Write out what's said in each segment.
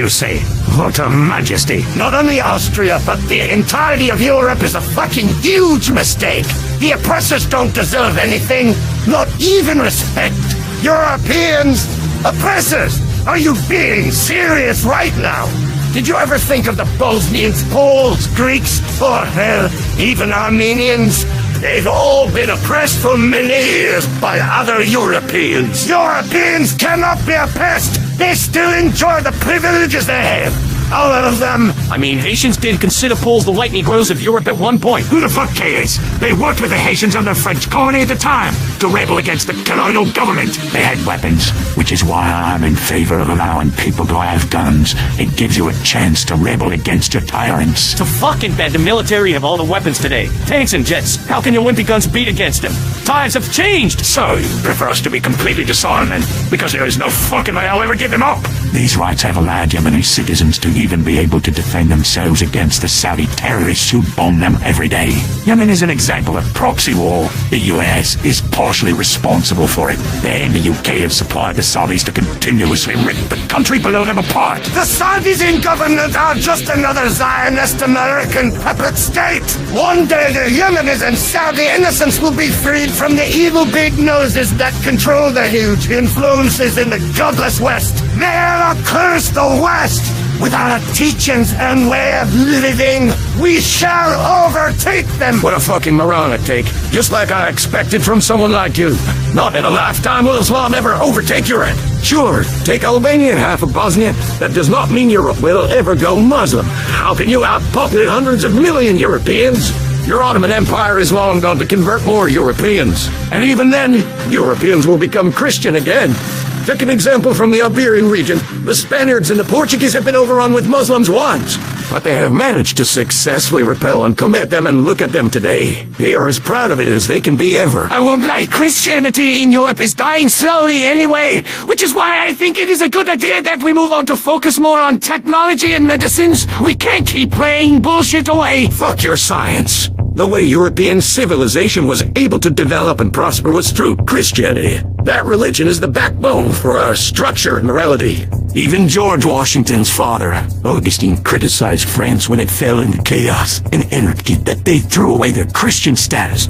you say? What a majesty. Not only Austria, but the entirety of Europe is a fucking huge mistake. The oppressors don't deserve anything, not even respect. Europeans, oppressors, are you being serious right now? Did you ever think of the Bosnians, Poles, Greeks, or hell, even Armenians? They've all been oppressed for many years by other Europeans. Europeans cannot be oppressed. They still enjoy the privileges they have. All of them. I mean, Haitians did consider Poles the white Negroes of Europe at one point. Who the fuck cares? They worked with the Haitians under French colony at the time to rebel against the colonial government. They had weapons, which is why I'm in favor of allowing people to have guns. It gives you a chance to rebel against your tyrants. To fucking bet the military have all the weapons today. Tanks and jets. How can your wimpy guns beat against them? Times have changed. So you prefer us to be completely disarmed then? Because there is no fucking way I'll ever give them up. These rights have allowed Yemeni citizens to even be able to defend themselves against the Saudi terrorists who bomb them every day. Yemen is an example of proxy war. The US is partially responsible for it. They and the UK have supplied the Saudis to continuously rip the country below them apart. The Saudis in government are just another Zionist American puppet state. One day the Yemenis and Saudi innocents will be freed from the evil big noses that control the huge influences in the godless West. They'll curse the West. With our teachings and way of living, we shall overtake them. What a fucking moronic take. Just like I expected from someone like you. Not in a lifetime will Islam ever overtake Europe. Sure, take Albania and half of Bosnia. That does not mean Europe will ever go Muslim. How can you outpopulate hundreds of million Europeans? Your Ottoman Empire is long gone to convert more Europeans. And even then, Europeans will become Christian again. Take an example from the Iberian region. The Spaniards and the Portuguese have been overrun with Muslims once, but they have managed to successfully repel and combat them, and look at them today. They are as proud of it as they can be ever. I won't lie, Christianity in Europe is dying slowly anyway, which is why I think it is a good idea that we move on to focus more on technology and medicines. We can't keep playing bullshit away. Fuck your science. The way European civilization was able to develop and prosper was through Christianity. That religion is the backbone for our structure and morality. Even George Washington's father, Augustine, criticized France when it fell into chaos and anarchy, that they threw away their Christian status.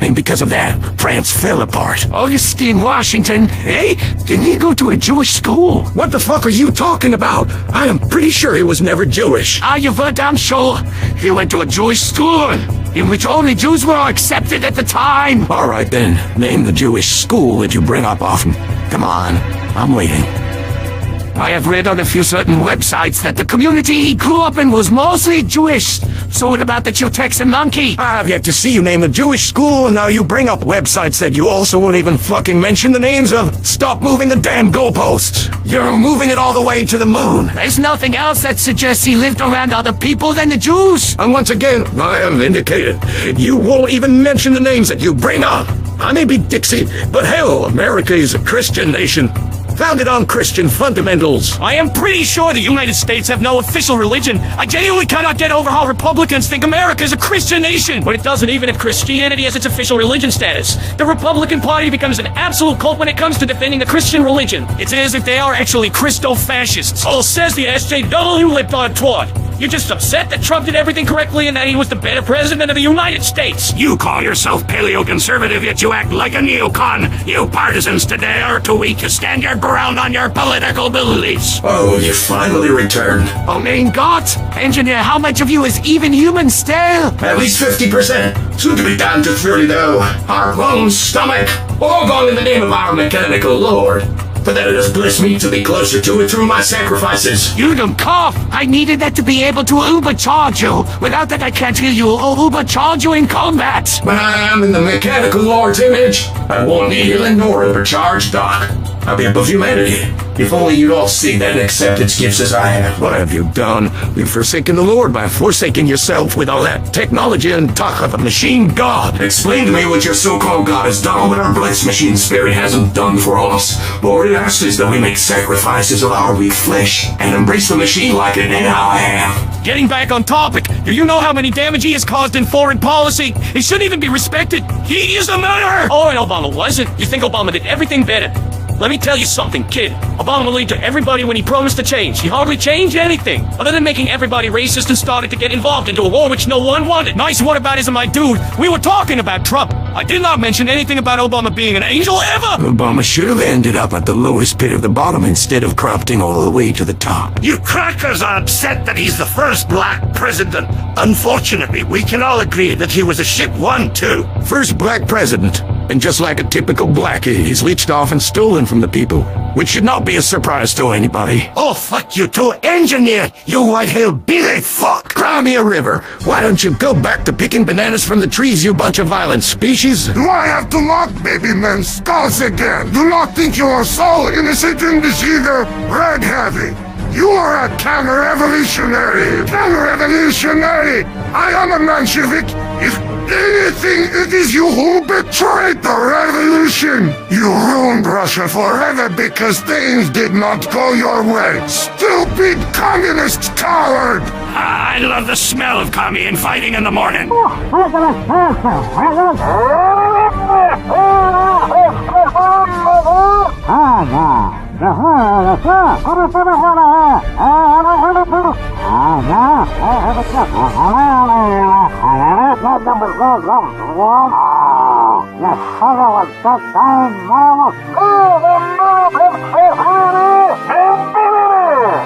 And because of that, France fell apart. Augustine Washington, eh? Didn't he go to a Jewish school? What the fuck are you talking about? I am pretty sure he was never Jewish. You were damn sure. He went to a Jewish school, in which only Jews were accepted at the time. All right then, name the Jewish school that you bring up often. Come on, I'm waiting. I have read on a few certain websites that the community he grew up in was mostly Jewish. So what about the Texan monkey? I have yet to see you name a Jewish school, and now you bring up websites that you also won't even fucking mention the names of. Stop moving the damn goalposts. You're moving it all the way to the moon. There's nothing else that suggests he lived around other people than the Jews. And once again, I have indicated, you won't even mention the names that you bring up. I may be Dixie, but hell, America is a Christian nation. Founded on Christian fundamentals. I am pretty sure the United States have no official religion. I genuinely cannot get over how Republicans think America is a Christian nation. But it doesn't even if Christianity has its official religion status. The Republican Party becomes an absolute cult when it comes to defending the Christian religion. It's as if they are actually Christo-fascists. So says the SJW libtard twat. You're just upset that Trump did everything correctly and that he was the better president of the United States. You call yourself paleo-conservative, yet you act like a neocon. You partisans today are too weak to stand your ground on your political beliefs. Oh, you finally returned. Oh, main God. Engineer, how much of you is even human still? At least 50%. Soon to be down to 30 though. Our bones, stomach, all gone in the name of our mechanical lord. But that it has blessed me to be closer to it through my sacrifices. You don't cough! I needed that to be able to uber-charge you. Without that I can't hear you or uber-charge you in combat. When I am in the mechanical lord's image, I won't need healing nor uber-charge, Doc. I'll be above humanity. If only you'd all see that and accept its gifts as I have. What have you done? You've forsaken the Lord by forsaking yourself with all that technology and talk of a machine god. Explain to me what your so-called God has done when our blessed machine spirit hasn't done for us. Lord, it asks us that we make sacrifices of our weak flesh and embrace the machine like it and I have. Getting back on topic, do you know how many damage he has caused in foreign policy? He shouldn't even be respected. He is a murderer! Oh, and Obama wasn't. You think Obama did everything better? Let me tell you something, kid. Obama lied to everybody when he promised to change. He hardly changed anything, other than making everybody racist and started to get involved into a war which no one wanted. Nice whataboutism, my dude. We were talking about Trump. I did not mention anything about Obama being an angel ever. Obama should have ended up at the lowest pit of the bottom instead of crafting all the way to the top. You crackers are upset that he's the first black president. Unfortunately, we can all agree that he was a shit one, too. First black president, and just like a typical blackie, he's leached off and stolen from the people, which should not be a surprise to anybody. Oh, fuck you too, engineer, you white hillbilly fuck. Cry me a river. Why don't you go back to picking bananas from the trees, you bunch of violent species? Do I have to mock baby men's skulls again? Do not think you are so innocent in this either, Red Heavy. You are a counter-revolutionary. Counter-revolutionary. I am a Menshevik. If anything, it is you who betrayed the revolution. You ruined Russia forever because things did not go your way. Stupid communist coward. I love the smell of commie and fighting in the morning.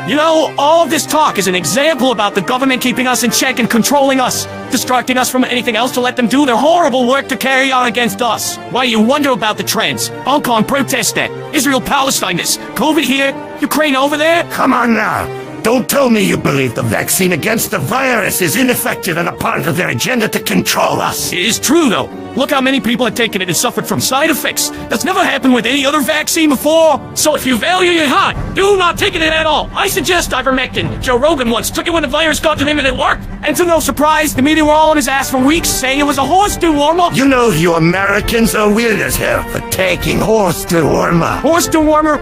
You know, all of this talk is an example about the government keeping us in check and controlling us, distracting us from anything else to let them do their horrible work to carry on against us. Why you wonder about the trends? Hong Kong protest that. Israel-Palestine this. COVID here. Ukraine over there. Come on now. Don't tell me you believe the vaccine against the virus is ineffective and a part of their agenda to control us. It is true, though. Look how many people have taken it and suffered from side effects. That's never happened with any other vaccine before. So if you value your heart, do not take it at all. I suggest ivermectin. Joe Rogan once took it when the virus got to him and it worked. And to no surprise, the media were all on his ass for weeks saying it was a horse dewormer. You know you Americans are weird as hell for taking horse dewormer. Horse dewormer?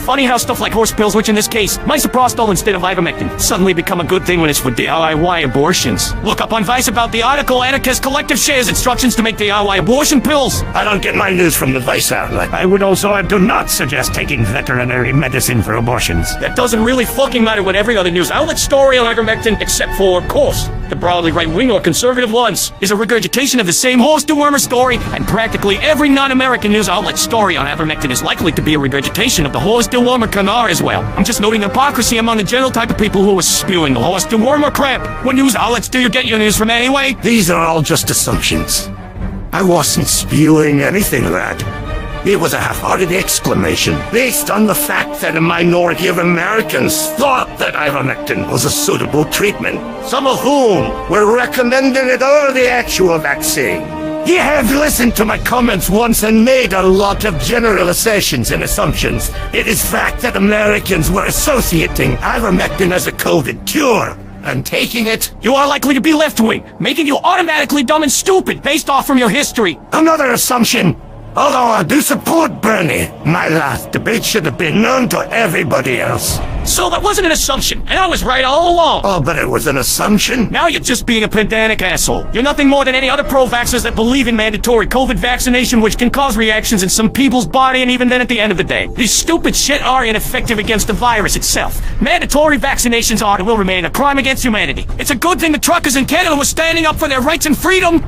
Funny how stuff like horse pills, which in this case, misoprostol instead of ivermectin, suddenly become a good thing when it's for DIY abortions. Look up on Vice about the article Anarchist Collective shares instructions to make DIY abortion pills. I don't get my news from the Vice outlet. I would also do not suggest taking veterinary medicine for abortions. That doesn't really fucking matter with every other news outlet story on ivermectin, except for, of course, the broadly right-wing or conservative ones, is a regurgitation of the same horse dewormer story, and practically every non-American news outlet story on ivermectin is likely to be a regurgitation of the horse dewormer canar as well. I'm just noting the hypocrisy among the general type of people who are spewing the horse dewormer crap. What news outlets do you get your news from anyway? These are all just assumptions. I wasn't spewing anything, lad. It was a half-hearted exclamation based on the fact that a minority of Americans thought that ivermectin was a suitable treatment, some of whom were recommending it over the actual vaccine. You have listened to my comments once and made a lot of general assertions and assumptions. It is fact that Americans were associating ivermectin as a COVID cure. And taking it, you are likely to be left-wing, making you automatically dumb and stupid based off from your history. Another assumption. Although I do support Bernie, my last debate should have been known to everybody else. So that wasn't an assumption, and I was right all along. Oh, but it was an assumption? Now you're just being a pedantic asshole. You're nothing more than any other pro-vaxxers that believe in mandatory COVID vaccination, which can cause reactions in some people's body, and even then at the end of the day, these stupid shit are ineffective against the virus itself. Mandatory vaccinations are and will remain a crime against humanity. It's a good thing the truckers in Canada were standing up for their rights and freedom.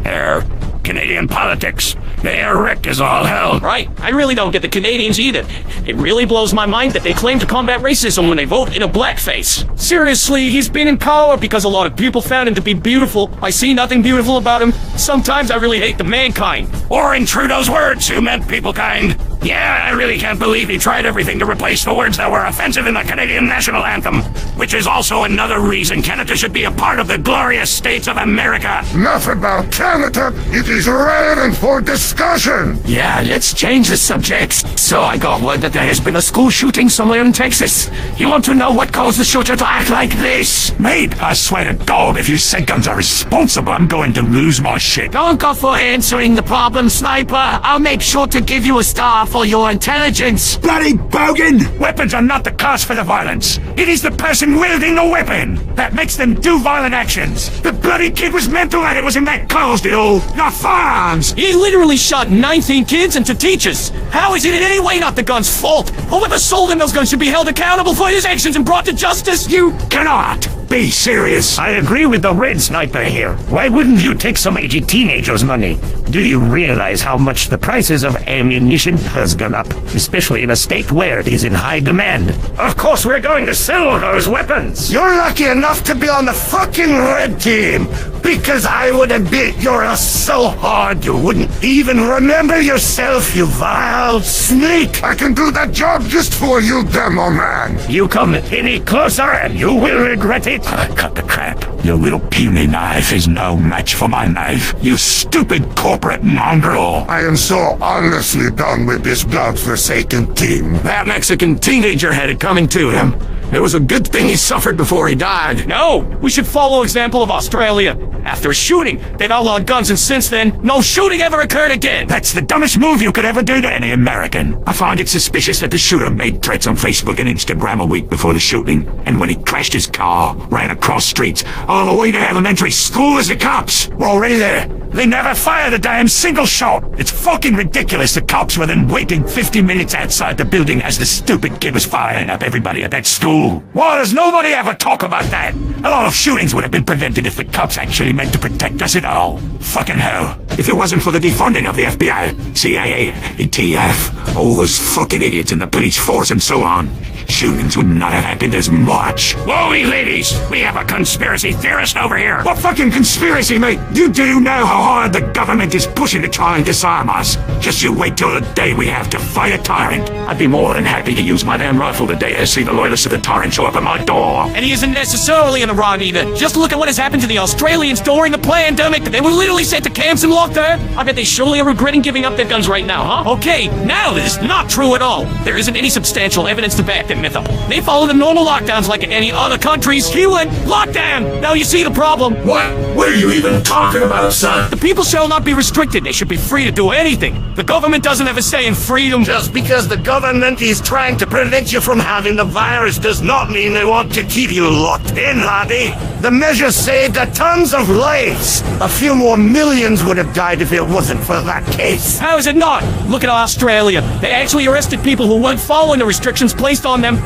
Canadian politics. The air wreck is all hell. Right. I really don't get the Canadians either. It really blows my mind that they claim to combat racism when they vote in a blackface. Seriously, he's been in power because a lot of people found him to be beautiful. I see nothing beautiful about him. Sometimes I really hate the mankind. Or in Trudeau's words, who meant people kind. Yeah, I really can't believe he tried everything to replace the words that were offensive in the Canadian national anthem. Which is also another reason Canada should be a part of the glorious states of America. Enough about Canada. It is relevant for discussion. Yeah, let's change the subject. So I got word that there has been a school shooting somewhere in Texas. You want to know what caused the shooter to act like this? Mate, I swear to God, if you say guns are responsible, I'm going to lose my shit. Don't go for answering the problem, Sniper. I'll make sure to give you a star for your intelligence. Bloody bogan! Weapons are not the cause for the violence. It is the person wielding the weapon that makes them do violent actions. The bloody kid was mental and it was in that cause deal, not firearms. He literally shot 19 kids and 2 teachers. How is it in any way not the gun's fault? Whoever sold him those guns should be held accountable for his actions and brought to justice. You cannot be serious. I agree with the red sniper here. Why wouldn't you take some aged teenagers' money? Do you realize how much the prices of ammunition has gone up, especially in a state where it is in high demand? Of course we're going to sell those weapons. You're lucky enough to be on the fucking red team, because I would have beat your ass so hard you wouldn't even remember yourself, you vile snake. I can do that job just for you, demo man. You come any closer and you will regret it. Cut the crap. Your little puny knife is no match for my knife. You stupid corporate mongrel. I am so honestly done with this godforsaken team. That Mexican teenager had it coming to him. It was a good thing he suffered before he died. No, we should follow example of Australia. After a shooting, they've outlawed guns, and since then, no shooting ever occurred again. That's the dumbest move you could ever do to any American. I find it suspicious that the shooter made threats on Facebook and Instagram a week before the shooting, and when he crashed his car, ran across streets, all the way to elementary school as the cops were already there. They never fired a damn single shot. It's fucking ridiculous the cops were then waiting 50 minutes outside the building as the stupid kid was firing up everybody at that school. Why does nobody ever talk about that? A lot of shootings would have been prevented if the cops actually meant to protect us at all. Fucking hell. If it wasn't for the defunding of the FBI, CIA, and TF, all those fucking idiots in the police force and so on, shootings would not have happened as much. Whoa, ladies, we have a conspiracy theorist over here. What fucking conspiracy, mate? You do know how hard the government is pushing to try and disarm us. Just you wait till the day we have to fight a tyrant. I'd be more than happy to use my damn rifle today to see the loyalists of the tyrant show up at my door. And he isn't necessarily in the wrong either. Just look at what has happened to the Australians during the pandemic. They were literally sent to camps and locked there. I bet they surely are regretting giving up their guns right now, huh? Okay, now this is not true at all. There isn't any substantial evidence to back that myth up. They follow the normal lockdowns like in any other countries. He went lockdown. Now you see the problem. What are you even talking about, son? The people shall not be restricted. They should be free to do anything. The government doesn't have a say in freedom. Just because the government is trying to prevent you from having the virus does not mean they want to keep you locked in, laddie. The measure saved a tons of lives. A few more millions would have died if it wasn't for that case. How is it not? Look at Australia. They actually arrested people who weren't following the restrictions placed on them.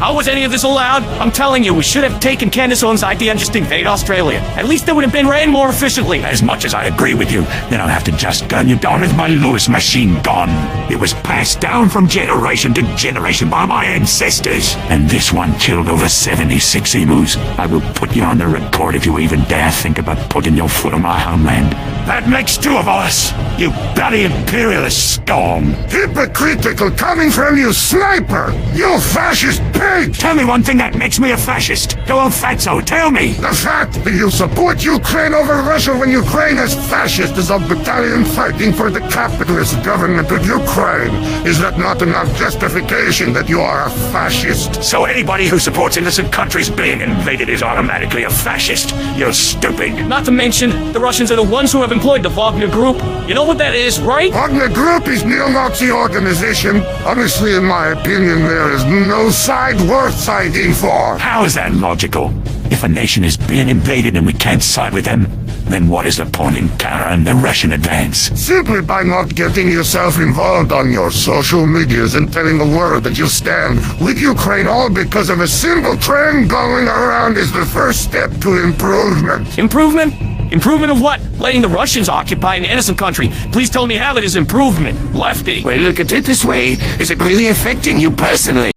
How was any of this allowed? I'm telling you, we should have taken Candace Owens' idea and just invade Australia. At least it would have been ran more efficiently. As much as I agree with you, then I'll have to just gun you down with my Lewis machine gun. It was passed down from generation to generation by my ancestors. And this one killed over 76 emus. I will put you on the record if you even dare think about putting your foot on my homeland. That makes 2 of us, you bloody imperialist scum. Hypocritical coming from you, sniper! You fascist pig! Tell me one thing that makes me a fascist. Go on, fatso, tell me. The fact that you support Ukraine over Russia when Ukraine is fascist is a battalion fighting for the capitalist government of Ukraine. Is that not enough justification that you are a fascist? So anybody who supports innocent countries being invaded is automatically a fascist. You're stupid. Not to mention, the Russians are the ones who have employed the Wagner Group. You know what that is, right? Wagner Group is neo-Nazi organization. Honestly, in my opinion, there is no side worth siding for. How is that logical? If a nation is being invaded and we can't side with them, then what is the point in countering the Russian advance? Simply by not getting yourself involved on your social medias and telling the world that you stand with Ukraine all because of a simple trend going around is the first step to improvement. Improvement? Improvement of what? Letting the Russians occupy an innocent country. Please tell me how that is improvement, lefty. Well, look at it this way. Is it really affecting you personally?